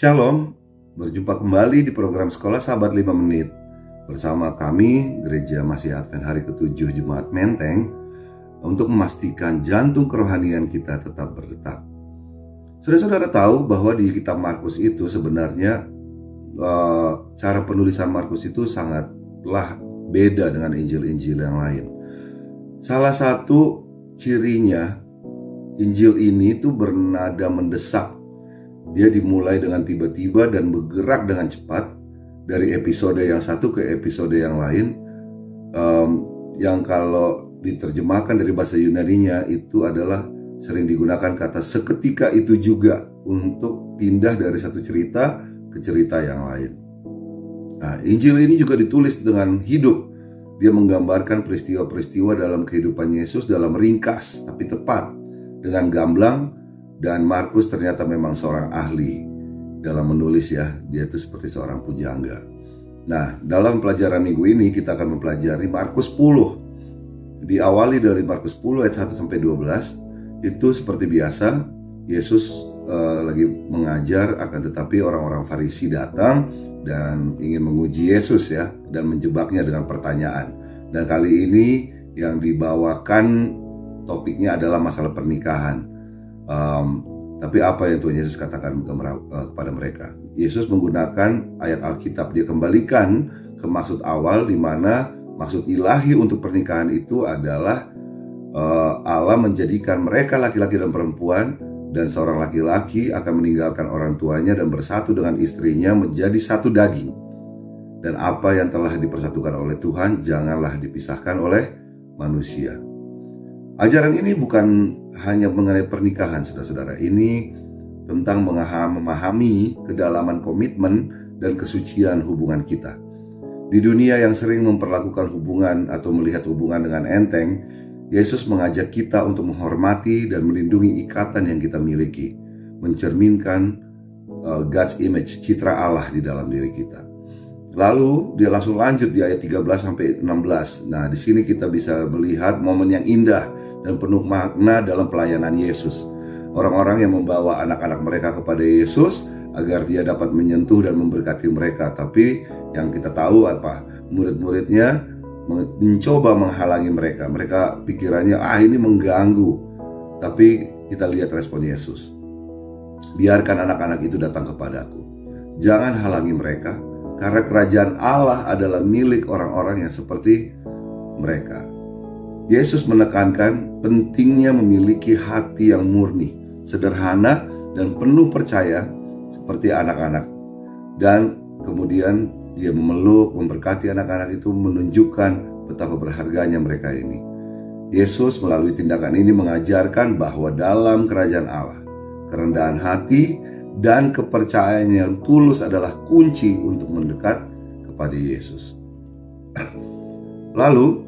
Shalom, berjumpa kembali di program Sekolah Sahabat 5 Menit bersama kami, Gereja Masih Advent Hari ke-7 Jemaat Menteng, untuk memastikan jantung kerohanian kita tetap berdetak. Saudara-saudara tahu bahwa di kitab Markus itu sebenarnya cara penulisan Markus itu sangatlah beda dengan Injil-Injil yang lain. Salah satu cirinya, Injil ini tuh bernada mendesak. Dia dimulai dengan tiba-tiba dan bergerak dengan cepat dari episode yang satu ke episode yang lain, yang kalau diterjemahkan dari bahasa Yunaninya itu adalah sering digunakan kata seketika itu juga untuk pindah dari satu cerita ke cerita yang lain. Nah, Injil ini juga ditulis dengan hidup. Dia menggambarkan peristiwa-peristiwa dalam kehidupan Yesus dalam ringkas tapi tepat, dengan gamblang. Dan Markus ternyata memang seorang ahli dalam menulis ya. Dia itu seperti seorang pujangga. Nah, dalam pelajaran minggu ini kita akan mempelajari Markus 10. Diawali dari Markus 10 ayat 1 sampai 12. Itu seperti biasa Yesus lagi mengajar, akan tetapi orang-orang Farisi datang dan ingin menguji Yesus ya, dan menjebaknya dengan pertanyaan. Dan kali ini yang dibawakan topiknya adalah masalah pernikahan. Tapi apa yang Tuhan Yesus katakan kepada mereka? Yesus menggunakan ayat Alkitab. Dia kembalikan ke maksud awal, di mana maksud ilahi untuk pernikahan itu adalah Allah menjadikan mereka laki-laki dan perempuan, dan seorang laki-laki akan meninggalkan orang tuanya dan bersatu dengan istrinya menjadi satu daging. Dan apa yang telah dipersatukan oleh Tuhan janganlah dipisahkan oleh manusia. Ajaran ini bukan hanya mengenai pernikahan, saudara-saudara. Ini tentang memahami kedalaman komitmen dan kesucian hubungan kita. Di dunia yang sering memperlakukan hubungan atau melihat hubungan dengan enteng, Yesus mengajak kita untuk menghormati dan melindungi ikatan yang kita miliki, mencerminkan God's image, citra Allah di dalam diri kita. Lalu dia langsung lanjut di ayat 13 sampai 16. Nah, di sini kita bisa melihat momen yang indah dan penuh makna dalam pelayanan Yesus. Orang-orang yang membawa anak-anak mereka kepada Yesus agar dia dapat menyentuh dan memberkati mereka. Tapi yang kita tahu apa? Murid-muridnya mencoba menghalangi mereka. Mereka pikirannya, ini mengganggu. Tapi kita lihat respon Yesus. Biarkan anak-anak itu datang kepadaku. Jangan halangi mereka, karena kerajaan Allah adalah milik orang-orang yang seperti mereka. Yesus menekankan pentingnya memiliki hati yang murni, sederhana, dan penuh percaya seperti anak-anak. Dan kemudian dia memeluk, memberkati anak-anak itu, menunjukkan betapa berharganya mereka ini. Yesus melalui tindakan ini mengajarkan bahwa dalam kerajaan Allah, kerendahan hati dan kepercayaan yang tulus adalah kunci untuk mendekat kepada Yesus. Lalu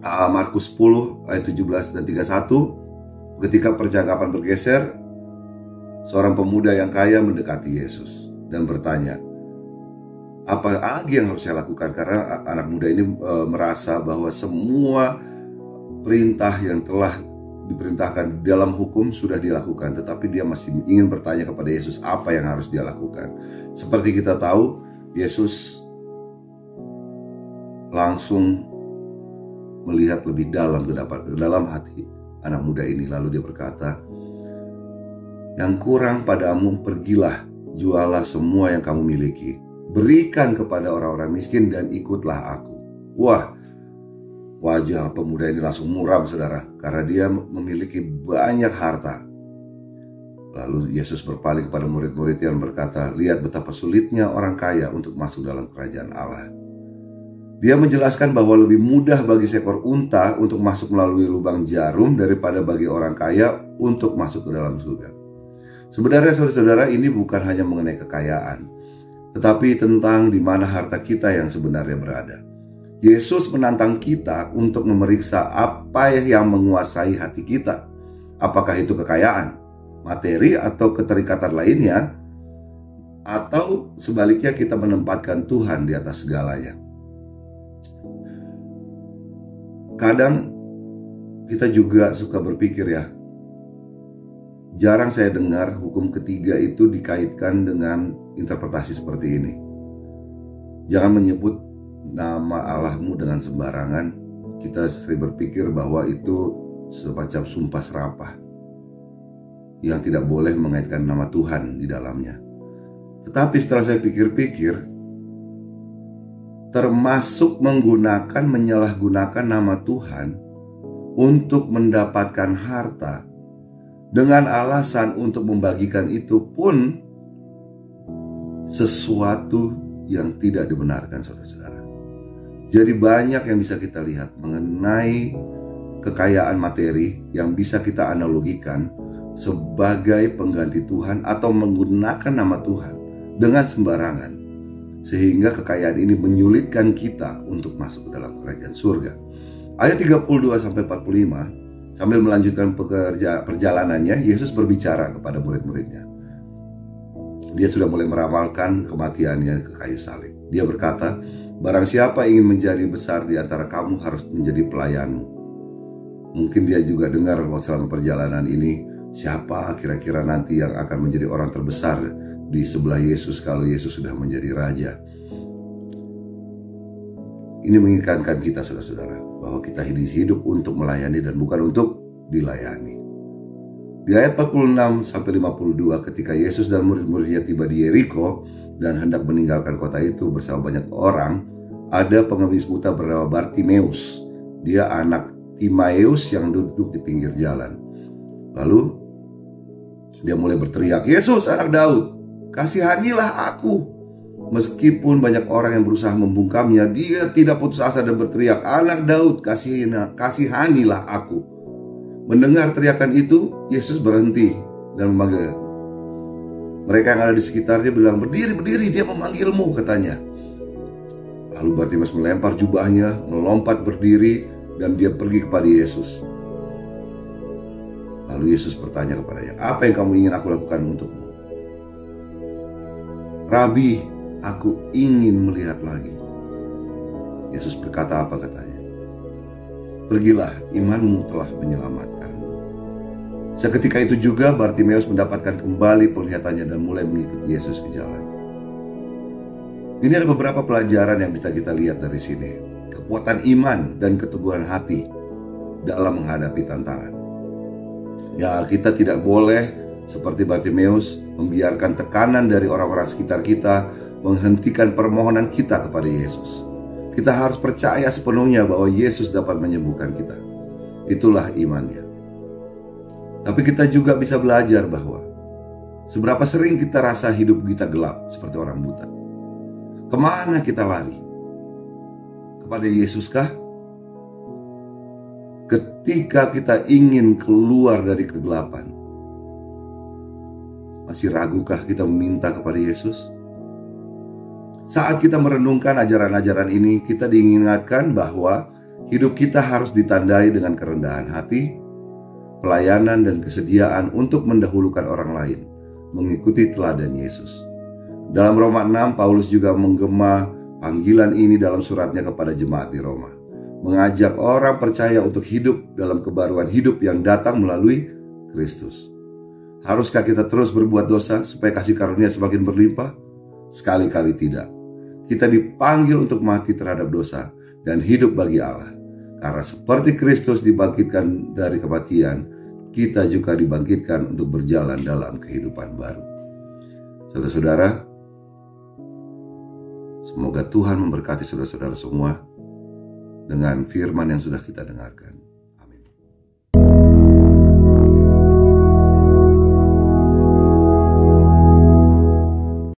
Markus 10 ayat 17 dan 31, ketika percakapan bergeser, seorang pemuda yang kaya mendekati Yesus dan bertanya, apa lagi yang harus saya lakukan? Karena anak muda ini merasa bahwa semua perintah yang telah diperintahkan dalam hukum sudah dilakukan, tetapi dia masih ingin bertanya kepada Yesus apa yang harus dia lakukan. Seperti kita tahu, Yesus langsung melihat lebih dalam ke dalam hati anak muda ini. Lalu dia berkata, yang kurang padamu, pergilah, jualah semua yang kamu miliki, berikan kepada orang-orang miskin dan ikutlah aku. Wah, wajah pemuda ini langsung muram, saudara, karena dia memiliki banyak harta. Lalu Yesus berpaling kepada murid-murid yang berkata, lihat betapa sulitnya orang kaya untuk masuk dalam kerajaan Allah. Dia menjelaskan bahwa lebih mudah bagi seekor unta untuk masuk melalui lubang jarum daripada bagi orang kaya untuk masuk ke dalam surga. Sebenarnya saudara-saudara, ini bukan hanya mengenai kekayaan, tetapi tentang di mana harta kita yang sebenarnya berada. Yesus menantang kita untuk memeriksa apa yang menguasai hati kita. Apakah itu kekayaan, materi, atau keterikatan lainnya, atau sebaliknya kita menempatkan Tuhan di atas segalanya. Kadang kita juga suka berpikir ya, jarang saya dengar hukum ketiga itu dikaitkan dengan interpretasi seperti ini. Jangan menyebut nama Allahmu dengan sembarangan. Kita sering berpikir bahwa itu semacam sumpah serapah yang tidak boleh mengaitkan nama Tuhan di dalamnya. Tetapi setelah saya pikir-pikir, termasuk menyalahgunakan nama Tuhan untuk mendapatkan harta dengan alasan untuk membagikan itu pun sesuatu yang tidak dibenarkan, saudara-saudara. Jadi banyak yang bisa kita lihat mengenai kekayaan materi yang bisa kita analogikan sebagai pengganti Tuhan atau menggunakan nama Tuhan dengan sembarangan, sehingga kekayaan ini menyulitkan kita untuk masuk ke dalam kerajaan surga. Ayat 32-45, sambil melanjutkan perjalanannya, Yesus berbicara kepada murid-muridnya. Dia sudah mulai meramalkan kematiannya ke kayu salib. Dia berkata, barang siapa ingin menjadi besar di antara kamu harus menjadi pelayanmu. Mungkin dia juga dengar selama perjalanan ini, siapa kira-kira nanti yang akan menjadi orang terbesar di sebelah Yesus kalau Yesus sudah menjadi raja. Ini mengingatkan kita, saudara-saudara, bahwa kita hidup untuk melayani dan bukan untuk dilayani. Di ayat 46-52, ketika Yesus dan murid-muridnya tiba di Yeriko dan hendak meninggalkan kota itu bersama banyak orang, ada pengemis buta bernama Bartimeus. Dia anak Timaeus yang duduk di pinggir jalan. Lalu dia mulai berteriak, "Yesus, anak Daud, kasihanilah aku." Meskipun banyak orang yang berusaha membungkamnya, dia tidak putus asa dan berteriak, "Anak Daud, kasihanilah aku." Mendengar teriakan itu, Yesus berhenti dan memanggil. Mereka yang ada di sekitarnya bilang, "Berdiri, berdiri, dia memanggilmu," katanya. Lalu Bartimeus melempar jubahnya, melompat berdiri, dan dia pergi kepada Yesus. Lalu Yesus bertanya kepadanya, "Apa yang kamu ingin aku lakukan untukmu?" "Rabi, aku ingin melihat lagi." Yesus berkata apa katanya? "Pergilah, imanmu telah menyelamatkan." Seketika itu juga Bartimeus mendapatkan kembali penglihatannya dan mulai mengikuti Yesus ke jalan. Ini ada beberapa pelajaran yang bisa kita lihat dari sini. Kekuatan iman dan keteguhan hati dalam menghadapi tantangan. Ya, kita tidak boleh seperti Bartimeus membiarkan tekanan dari orang-orang sekitar kita menghentikan permohonan kita kepada Yesus. Kita harus percaya sepenuhnya bahwa Yesus dapat menyembuhkan kita. Itulah imannya. Tapi kita juga bisa belajar bahwa seberapa sering kita rasa hidup kita gelap seperti orang buta. Kemana kita lari? Kepada Yesuskah? Ketika kita ingin keluar dari kegelapan, masih ragukah kita meminta kepada Yesus? Saat kita merenungkan ajaran-ajaran ini, kita diingatkan bahwa hidup kita harus ditandai dengan kerendahan hati, pelayanan dan kesediaan untuk mendahulukan orang lain, mengikuti teladan Yesus. Dalam Roma 6, Paulus juga menggema panggilan ini dalam suratnya kepada jemaat di Roma, mengajak orang percaya untuk hidup dalam kebaruan hidup yang datang melalui Kristus. Haruskah kita terus berbuat dosa supaya kasih karunia semakin berlimpah? Sekali-kali tidak. Kita dipanggil untuk mati terhadap dosa dan hidup bagi Allah. Karena seperti Kristus dibangkitkan dari kematian, kita juga dibangkitkan untuk berjalan dalam kehidupan baru. Saudara-saudara, semoga Tuhan memberkati saudara-saudara semua dengan firman yang sudah kita dengarkan.